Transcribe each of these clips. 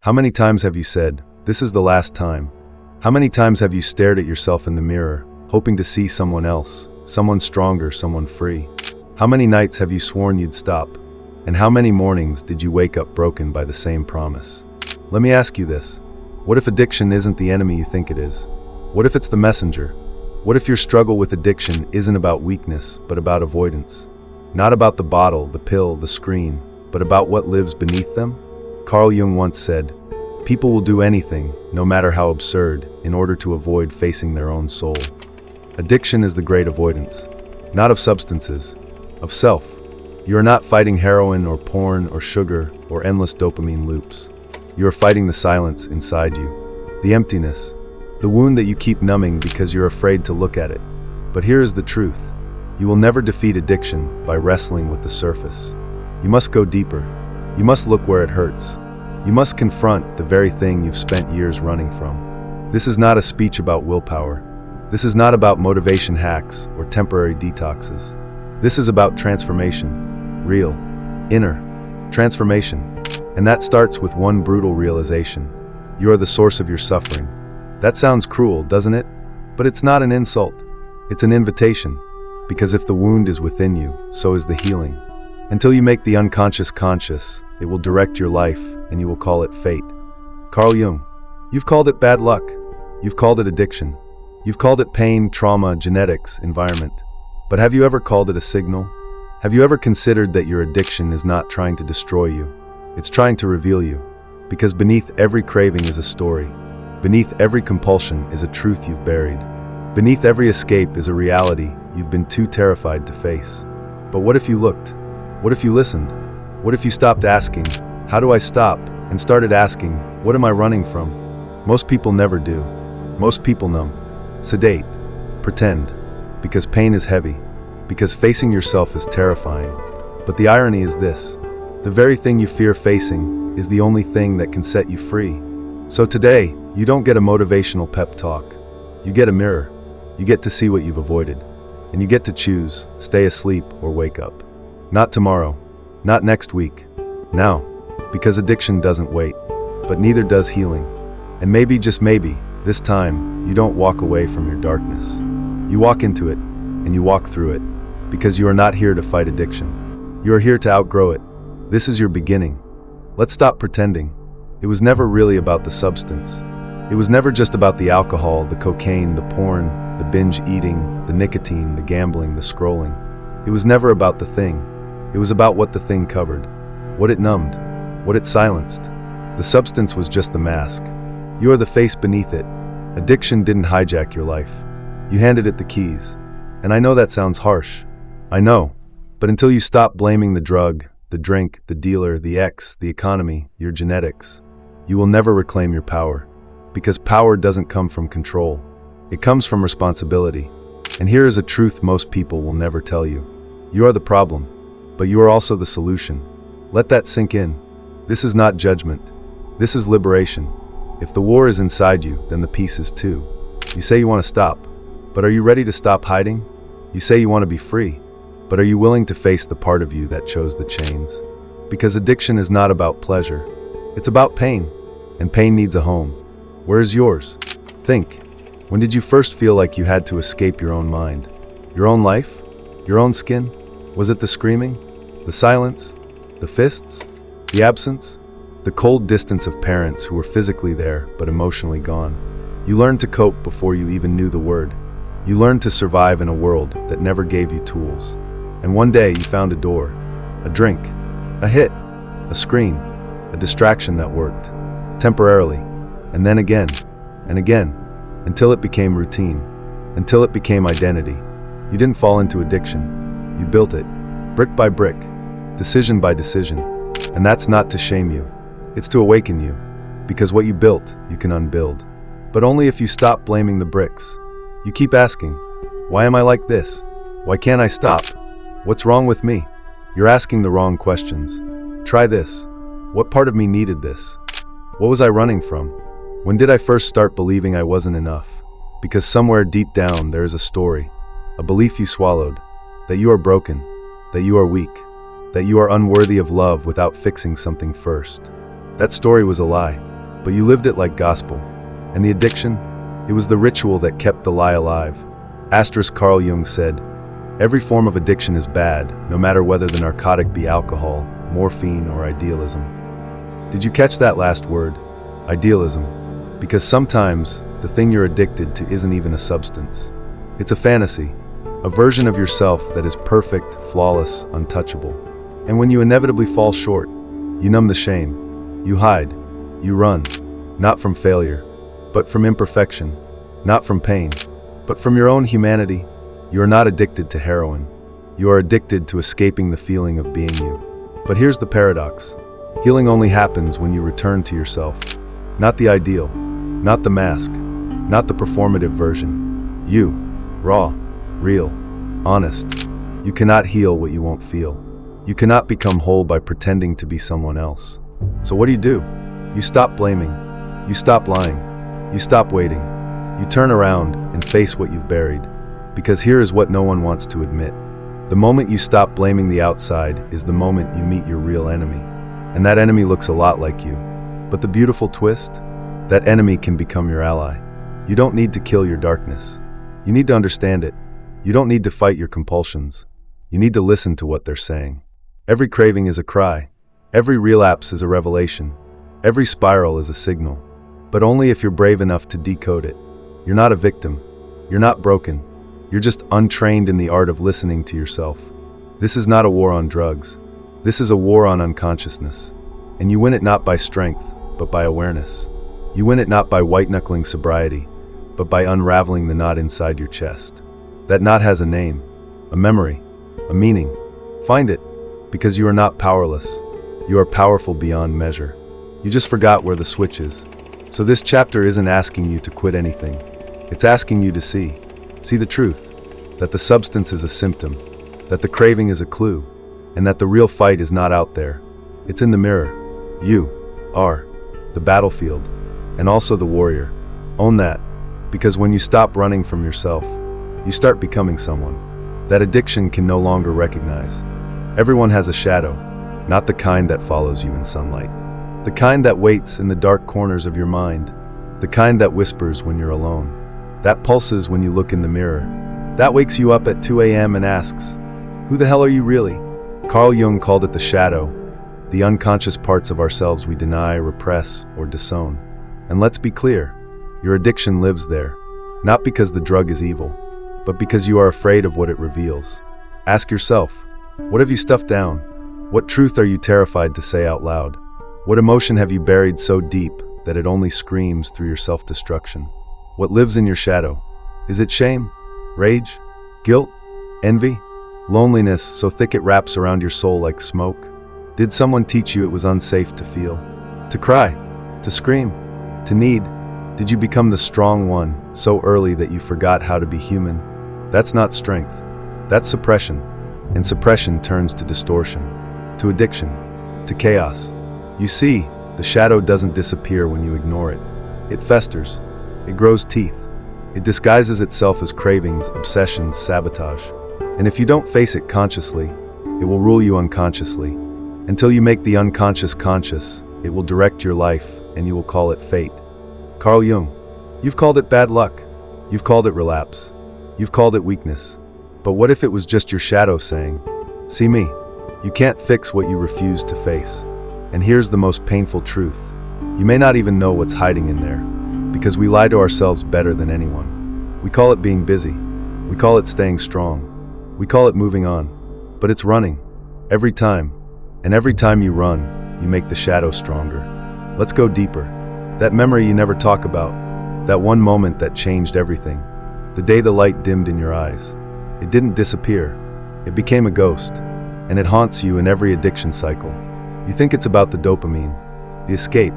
How many times have you said, "This is the last time"? How many times have you stared at yourself in the mirror, hoping to see someone else, someone stronger, someone free? How many nights have you sworn you'd stop? And how many mornings did you wake up broken by the same promise? Let me ask you this. What if addiction isn't the enemy you think it is? What if it's the messenger? What if your struggle with addiction isn't about weakness, but about avoidance? Not about the bottle, the pill, the screen, but about what lives beneath them? Carl Jung once said, "People will do anything, no matter how absurd, in order to avoid facing their own soul." Addiction is the great avoidance, not of substances, of self. You are not fighting heroin or porn or sugar or endless dopamine loops. You are fighting the silence inside you, the emptiness, the wound that you keep numbing because you're afraid to look at it. But here is the truth. You will never defeat addiction by wrestling with the surface. You must go deeper. You must look where it hurts. You must confront the very thing you've spent years running from. This is not a speech about willpower. This is not about motivation hacks or temporary detoxes. This is about transformation, real, inner transformation. And that starts with one brutal realization. You are the source of your suffering. That sounds cruel, doesn't it? But it's not an insult. It's an invitation. Because if the wound is within you, so is the healing. Until you make the unconscious conscious, it will direct your life, and you will call it fate. Carl Jung. You've called it bad luck. You've called it addiction. You've called it pain, trauma, genetics, environment. But have you ever called it a signal? Have you ever considered that your addiction is not trying to destroy you? It's trying to reveal you. Because beneath every craving is a story. Beneath every compulsion is a truth you've buried. Beneath every escape is a reality you've been too terrified to face. But what if you looked? What if you listened? What if you stopped asking, "How do I stop?" and started asking, "What am I running from?" Most people never do. Most people numb, sedate, pretend, because pain is heavy, because facing yourself is terrifying. But the irony is this: the very thing you fear facing is the only thing that can set you free. So today, you don't get a motivational pep talk. You get a mirror. You get to see what you've avoided. And you get to choose, stay asleep or wake up. Not tomorrow. Not next week. Now. Because addiction doesn't wait. But neither does healing. And maybe, just maybe, this time, you don't walk away from your darkness. You walk into it, and you walk through it. Because you are not here to fight addiction. You are here to outgrow it. This is your beginning. Let's stop pretending. It was never really about the substance. It was never just about the alcohol, the cocaine, the porn, the binge eating, the nicotine, the gambling, the scrolling. It was never about the thing. It was about what the thing covered, what it numbed, what it silenced. The substance was just the mask. You are the face beneath it. Addiction didn't hijack your life. You handed it the keys. And I know that sounds harsh. I know. But until you stop blaming the drug, the drink, the dealer, the ex, the economy, your genetics, you will never reclaim your power. Because power doesn't come from control. It comes from responsibility. And here is a truth most people will never tell you. You are the problem, but you are also the solution. Let that sink in. This is not judgment. This is liberation. If the war is inside you, then the peace is too. You say you want to stop, but are you ready to stop hiding? You say you want to be free, but are you willing to face the part of you that chose the chains? Because addiction is not about pleasure. It's about pain, and pain needs a home. Where is yours? Think. When did you first feel like you had to escape your own mind? Your own life? Your own skin? Was it the screaming? The silence? The fists? The absence? The cold distance of parents who were physically there but emotionally gone? You learned to cope before you even knew the word. You learned to survive in a world that never gave you tools. And one day you found a door, a drink, a hit, a screen, a distraction that worked. Temporarily. And then again, and again, until it became routine, until it became identity. You didn't fall into addiction. You built it, brick by brick, decision by decision. And that's not to shame you. It's to awaken you. Because what you built, you can unbuild. But only if you stop blaming the bricks. You keep asking, why am I like this? Why can't I stop? What's wrong with me? You're asking the wrong questions. Try this. What part of me needed this? What was I running from? When did I first start believing I wasn't enough? Because somewhere deep down there is a story, a belief you swallowed, that you are broken, that you are weak, that you are unworthy of love without fixing something first. That story was a lie. but you lived it like gospel. And the addiction? It was the ritual that kept the lie alive. Carl Jung said, "Every form of addiction is bad, no matter whether the narcotic be alcohol, morphine, or idealism." Did you catch that last word? Idealism. Because sometimes the thing you're addicted to isn't even a substance. It's a fantasy, a version of yourself that is perfect, flawless, untouchable. And when you inevitably fall short, you numb the shame. You hide. You run. Not from failure, but from imperfection. Not from pain, but from your own humanity. You are not addicted to heroin. You are addicted to escaping the feeling of being you. But here's the paradox. Healing only happens when you return to yourself. Not the ideal, not the mask, not the performative version. You, raw, real, honest. You cannot heal what you won't feel. You cannot become whole by pretending to be someone else. So what do? You stop blaming. You stop lying. You stop waiting. You turn around and face what you've buried. Because here is what no one wants to admit. The moment you stop blaming the outside is the moment you meet your real enemy. And that enemy looks a lot like you. But the beautiful twist? That enemy can become your ally. You don't need to kill your darkness. You need to understand it. You don't need to fight your compulsions. You need to listen to what they're saying. Every craving is a cry. Every relapse is a revelation. Every spiral is a signal. But only if you're brave enough to decode it. You're not a victim. You're not broken. You're just untrained in the art of listening to yourself. This is not a war on drugs. This is a war on unconsciousness. And you win it not by strength, but by awareness. You win it not by white-knuckling sobriety, but by unraveling the knot inside your chest. That knot has a name, a memory, a meaning. Find it, because you are not powerless. You are powerful beyond measure. You just forgot where the switch is. So this chapter isn't asking you to quit anything. It's asking you to see the truth, that the substance is a symptom, that the craving is a clue, and that the real fight is not out there. It's in the mirror. You are the battlefield, and also the warrior. Own that, because when you stop running from yourself, you start becoming someone that addiction can no longer recognize. Everyone has a shadow, not the kind that follows you in sunlight. The kind that waits in the dark corners of your mind. The kind that whispers when you're alone. That pulses when you look in the mirror. That wakes you up at 2 a.m. and asks, "Who the hell are you really?" Carl Jung called it the shadow, the unconscious parts of ourselves we deny, repress, or disown. And let's be clear, your addiction lives there, not because the drug is evil, but because you are afraid of what it reveals. Ask yourself, what have you stuffed down? What truth are you terrified to say out loud? What emotion have you buried so deep that it only screams through your self-destruction? What lives in your shadow? Is it shame, rage, guilt, envy, loneliness so thick it wraps around your soul like smoke? Did someone teach you it was unsafe to feel, to cry, to scream, to need? Did you become the strong one so early that you forgot how to be human? That's not strength. That's suppression. And suppression turns to distortion, to addiction, to chaos. You see, the shadow doesn't disappear when you ignore it. It festers. It grows teeth. It disguises itself as cravings, obsessions, sabotage. And if you don't face it consciously, it will rule you unconsciously. Until you make the unconscious conscious, it will direct your life, and you will call it fate. Carl Jung, you've called it bad luck. You've called it relapse. You've called it weakness. But what if it was just your shadow saying, "See me"? You can't fix what you refuse to face. And here's the most painful truth. You may not even know what's hiding in there, because we lie to ourselves better than anyone. We call it being busy. We call it staying strong. We call it moving on. But it's running. Every time. And every time you run, you make the shadow stronger. Let's go deeper. That memory you never talk about. That one moment that changed everything. The day the light dimmed in your eyes. It didn't disappear. It became a ghost. And it haunts you in every addiction cycle. You think it's about the dopamine, the escape,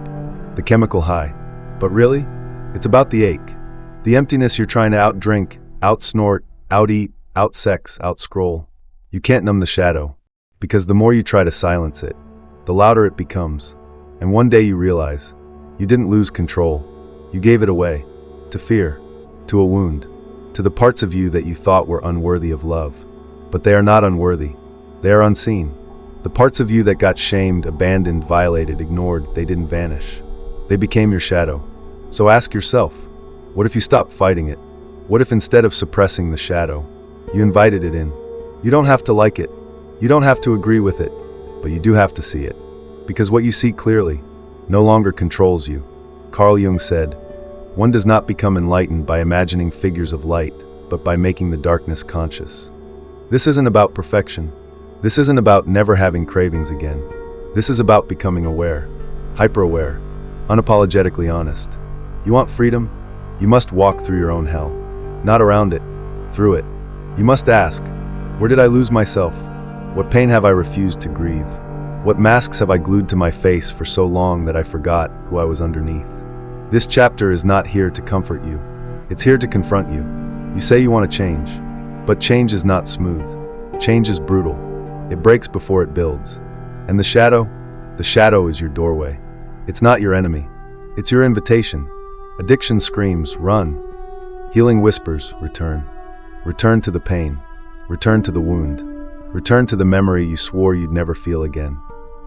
the chemical high. But really, it's about the ache. The emptiness you're trying to outdrink, outsnort, outeat, outsex, outscroll. You can't numb the shadow, because the more you try to silence it, the louder it becomes. And one day you realize, you didn't lose control. You gave it away, to fear, to a wound, to the parts of you that you thought were unworthy of love. But they are not unworthy. They are unseen. The parts of you that got shamed, abandoned, violated, ignored, they didn't vanish. They became your shadow. So ask yourself, what if you stopped fighting it? What if instead of suppressing the shadow, you invited it in? You don't have to like it. You don't have to agree with it, but you do have to see it. Because what you see clearly no longer controls you. Carl Jung said, "One does not become enlightened by imagining figures of light, but by making the darkness conscious." This isn't about perfection. This isn't about never having cravings again. This is about becoming aware, hyper-aware, unapologetically honest. You want freedom? You must walk through your own hell. Not around it, through it. You must ask, where did I lose myself? What pain have I refused to grieve? What masks have I glued to my face for so long that I forgot who I was underneath? This chapter is not here to comfort you. It's here to confront you. You say you want to change, but change is not smooth. Change is brutal. It breaks before it builds. And the shadow is your doorway. It's not your enemy. It's your invitation. Addiction screams, run. Healing whispers, return. Return to the pain. Return to the wound. Return to the memory you swore you'd never feel again.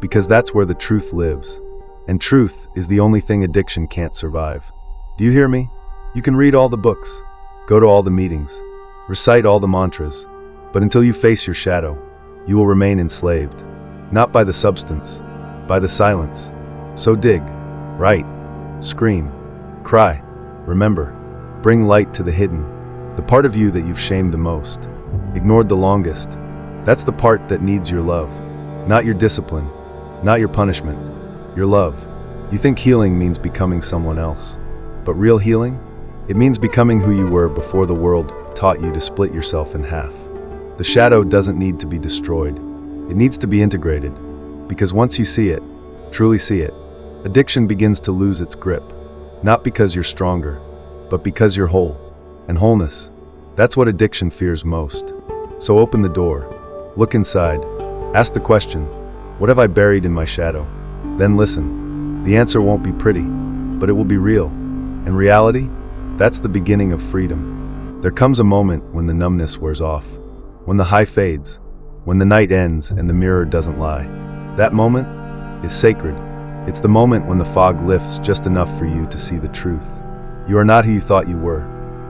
Because that's where the truth lives. And truth is the only thing addiction can't survive. Do you hear me? You can read all the books, go to all the meetings, recite all the mantras, but until you face your shadow, you will remain enslaved. Not by the substance, by the silence. So dig, write, scream, cry, remember, bring light to the hidden, the part of you that you've shamed the most, ignored the longest. That's the part that needs your love, not your discipline, not your punishment, your love. You think healing means becoming someone else, but real healing? It means becoming who you were before the world taught you to split yourself in half. The shadow doesn't need to be destroyed. It needs to be integrated, because once you see it, truly see it, addiction begins to lose its grip, not because you're stronger, but because you're whole. And wholeness, that's what addiction fears most. So open the door, look inside, ask the question, what have I buried in my shadow? Then listen. The answer won't be pretty, but it will be real. And reality, that's the beginning of freedom. There comes a moment when the numbness wears off, when the high fades, when the night ends and the mirror doesn't lie. That moment is sacred. It's the moment when the fog lifts just enough for you to see the truth. You are not who you thought you were.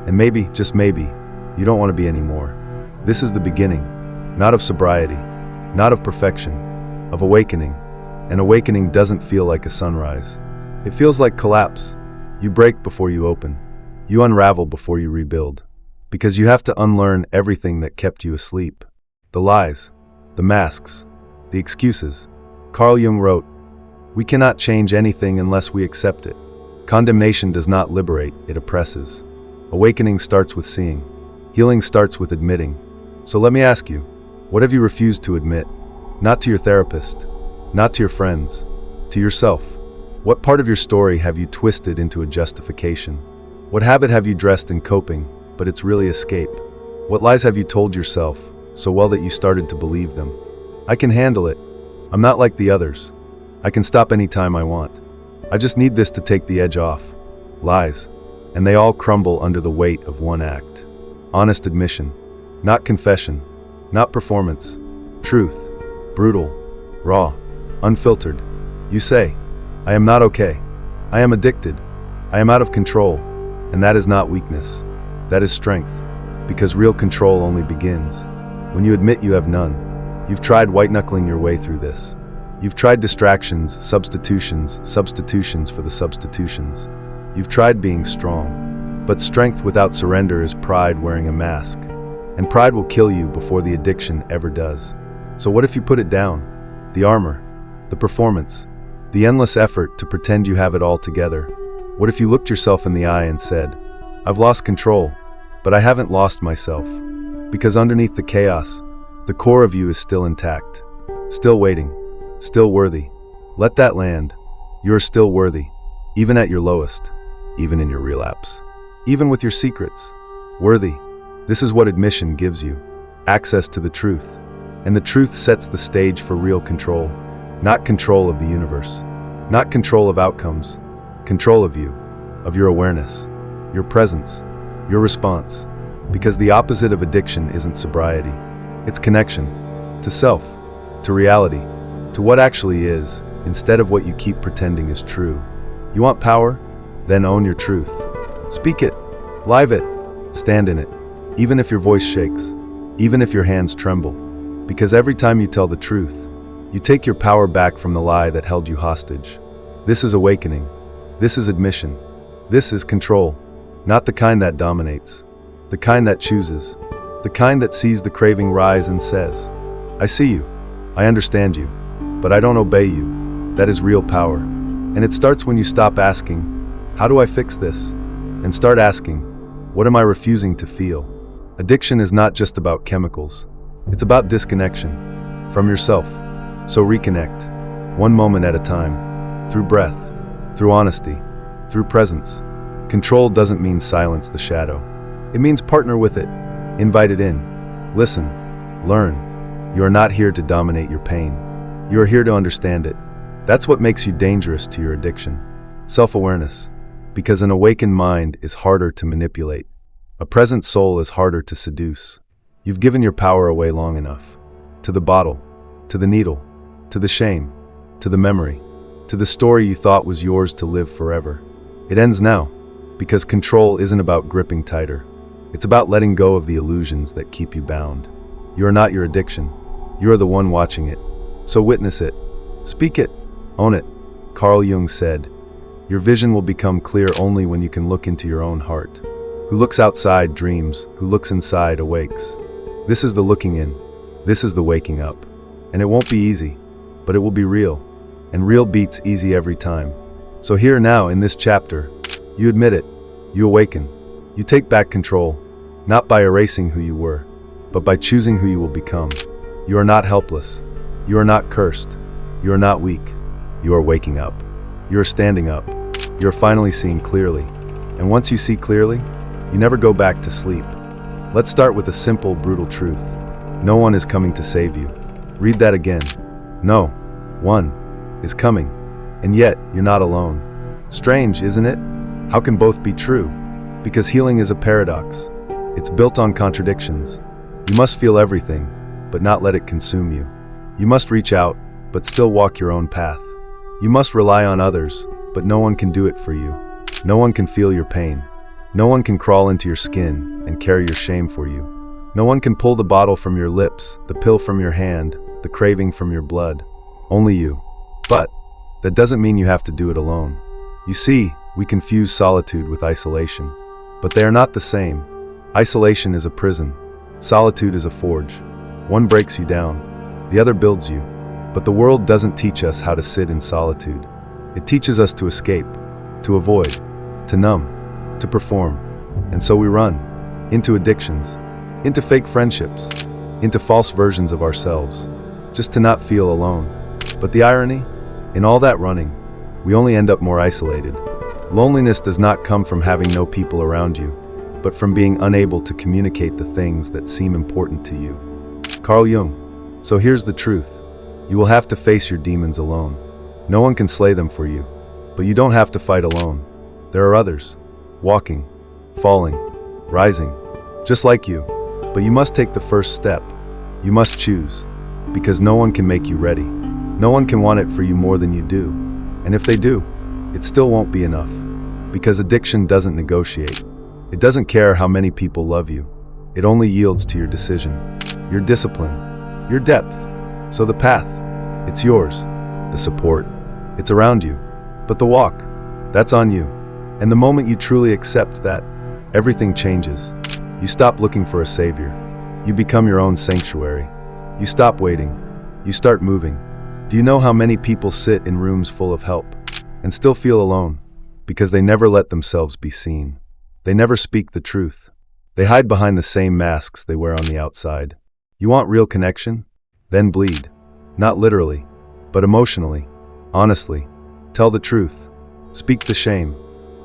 And maybe, just maybe, you don't want to be anymore. This is the beginning, not of sobriety, not of perfection, of awakening. And awakening doesn't feel like a sunrise. It feels like collapse. You break before you open. You unravel before you rebuild. Because you have to unlearn everything that kept you asleep. The lies, the masks, the excuses. Carl Jung wrote, "We cannot change anything unless we accept it. Condemnation does not liberate, it oppresses." Awakening starts with seeing. Healing starts with admitting. So let me ask you, what have you refused to admit? Not to your therapist, not to your friends, to yourself. What part of your story have you twisted into a justification? What habit have you dressed in coping, but it's really escape? What lies have you told yourself so well that you started to believe them? I can handle it. I'm not like the others. I can stop anytime I want. I just need this to take the edge off. Lies. And they all crumble under the weight of one act. Honest admission. Not confession. Not performance. Truth. Brutal. Raw. Unfiltered. You say, I am not okay. I am addicted. I am out of control. And that is not weakness. That is strength. Because real control only begins when you admit you have none. You've tried white-knuckling your way through this. You've tried distractions, substitutions for the substitutions. You've tried being strong. But strength without surrender is pride wearing a mask. And pride will kill you before the addiction ever does. So what if you put it down? The armor, the performance, the endless effort to pretend you have it all together. What if you looked yourself in the eye and said, I've lost control, but I haven't lost myself. Because underneath the chaos, the core of you is still intact, still waiting, still worthy. Let that land. You are still worthy, even at your lowest, even in your relapse, even with your secrets. Worthy. This is what admission gives you, access to the truth. And the truth sets the stage for real control, not control of the universe, not control of outcomes, control of you, of your awareness, your presence, your response. Because the opposite of addiction isn't sobriety, it's connection to self, to reality, to what actually is, instead of what you keep pretending is true. You want power? Then own your truth. Speak it. Live it. Stand in it. Even if your voice shakes. Even if your hands tremble. Because every time you tell the truth, you take your power back from the lie that held you hostage. This is awakening. This is admission. This is control. Not the kind that dominates. The kind that chooses. The kind that sees the craving rise and says, I see you. I understand you. But I don't obey you. That is real power. And it starts when you stop asking, how do I fix this? And start asking, what am I refusing to feel? Addiction is not just about chemicals. It's about disconnection from yourself. So reconnect, one moment at a time, through breath, through honesty, through presence. Control doesn't mean silence the shadow. It means partner with it, invite it in, listen, learn. You are not here to dominate your pain. You are here to understand it. That's what makes you dangerous to your addiction. Self-awareness. Because an awakened mind is harder to manipulate. A present soul is harder to seduce. You've given your power away long enough. To the bottle, to the needle, to the shame, to the memory, to the story you thought was yours to live forever. It ends now, because control isn't about gripping tighter. It's about letting go of the illusions that keep you bound. You are not your addiction. You are the one watching it. So witness it. Speak it. Own it. Carl Jung said, your vision will become clear only when you can look into your own heart. Who looks outside dreams, who looks inside awakes. This is the looking in. This is the waking up. And it won't be easy, but it will be real. And real beats easy every time. So here now in this chapter, you admit it, you awaken, you take back control, not by erasing who you were, but by choosing who you will become. You are not helpless. You are not cursed. You are not weak. You are waking up. You are standing up. You are finally seeing clearly. And once you see clearly, you never go back to sleep. Let's start with a simple, brutal truth. No one is coming to save you. Read that again. No one is coming. And yet, you're not alone. Strange, isn't it? How can both be true? Because healing is a paradox. It's built on contradictions. You must feel everything, but not let it consume you. You must reach out, but still walk your own path. You must rely on others, but no one can do it for you. No one can feel your pain. No one can crawl into your skin and carry your shame for you. No one can pull the bottle from your lips, the pill from your hand, the craving from your blood. Only you. But that doesn't mean you have to do it alone. You see, we confuse solitude with isolation. But they are not the same. Isolation is a prison. Solitude is a forge. One breaks you down. The other builds you. But the world doesn't teach us how to sit in solitude. It teaches us to escape, to avoid, to numb, to perform. And so we run into addictions, into fake friendships, into false versions of ourselves, just to not feel alone. But the irony? In all that running, we only end up more isolated. Loneliness does not come from having no people around you, but from being unable to communicate the things that seem important to you. Carl Jung. So here's the truth. You will have to face your demons alone. No one can slay them for you, but you don't have to fight alone. There are others, walking, falling, rising, just like you. But you must take the first step. You must choose, because no one can make you ready. No one can want it for you more than you do. And if they do, it still won't be enough. Because addiction doesn't negotiate. It doesn't care how many people love you. It only yields to your decision, your discipline, your depth. So the path, it's yours. The support, it's around you. But the walk, that's on you. And the moment you truly accept that, everything changes. You stop looking for a savior. You become your own sanctuary. You stop waiting. You start moving. Do you know how many people sit in rooms full of help and still feel alone? Because they never let themselves be seen. They never speak the truth. They hide behind the same masks they wear on the outside. You want real connection? Then bleed. Not literally, but emotionally, honestly. Tell the truth. Speak the shame.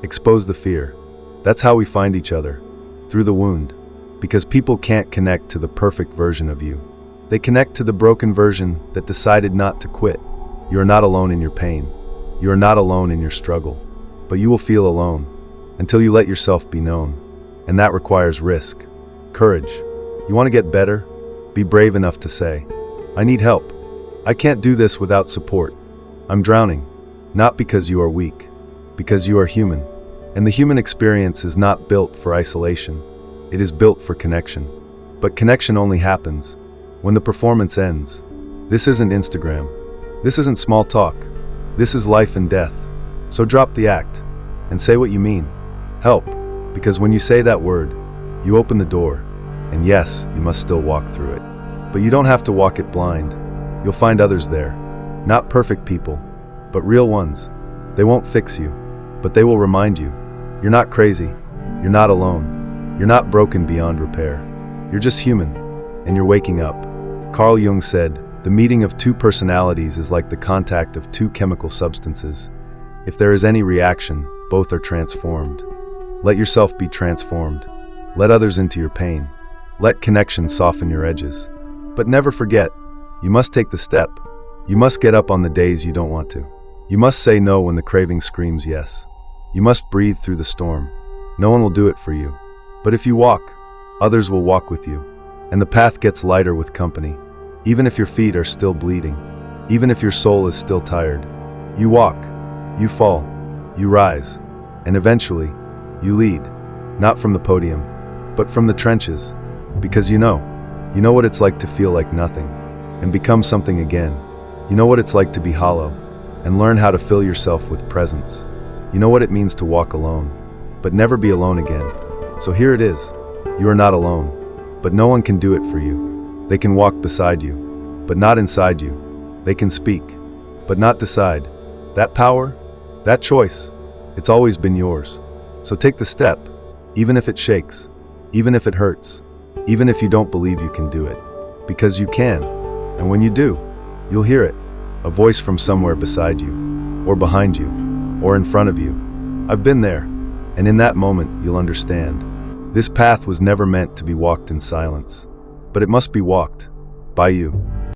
Expose the fear. That's how we find each other. Through the wound. Because people can't connect to the perfect version of you. They connect to the broken version that decided not to quit. You are not alone in your pain. You are not alone in your struggle. But you will feel alone until you let yourself be known. And that requires risk, courage. You want to get better? Be brave enough to say, I need help. I can't do this without support. I'm drowning. Not because you are weak, because you are human. And the human experience is not built for isolation. It is built for connection. But connection only happens when the performance ends. This isn't Instagram. This isn't small talk. This is life and death. So drop the act and say what you mean. Help, because when you say that word, you open the door. And yes, you must still walk through it. But you don't have to walk it blind. You'll find others there. Not perfect people, but real ones. They won't fix you, but they will remind you. You're not crazy. You're not alone. You're not broken beyond repair. You're just human, and you're waking up. Carl Jung said, "The meeting of two personalities is like the contact of two chemical substances. If there is any reaction, both are transformed. Let yourself be transformed. Let others into your pain. Let connection soften your edges. But never forget, you must take the step. You must get up on the days you don't want to. You must say no when the craving screams yes. You must breathe through the storm. No one will do it for you. But if you walk, others will walk with you. And the path gets lighter with company. Even if your feet are still bleeding. Even if your soul is still tired. You walk. You fall. You rise. And eventually, you lead. Not from the podium, but from the trenches. Because you know what it's like to feel like nothing. And become something again. You know what it's like to be hollow. And learn how to fill yourself with presence. You know what it means to walk alone, but never be alone again. So here it is. You are not alone, but no one can do it for you. They can walk beside you, but not inside you. They can speak, but not decide. That power, that choice, it's always been yours. So take the step, even if it shakes, even if it hurts, even if you don't believe you can do it. Because you can, and when you do, you'll hear it. A voice from somewhere beside you, or behind you, or in front of you. I've been there, and in that moment you'll understand. This path was never meant to be walked in silence, but it must be walked by you.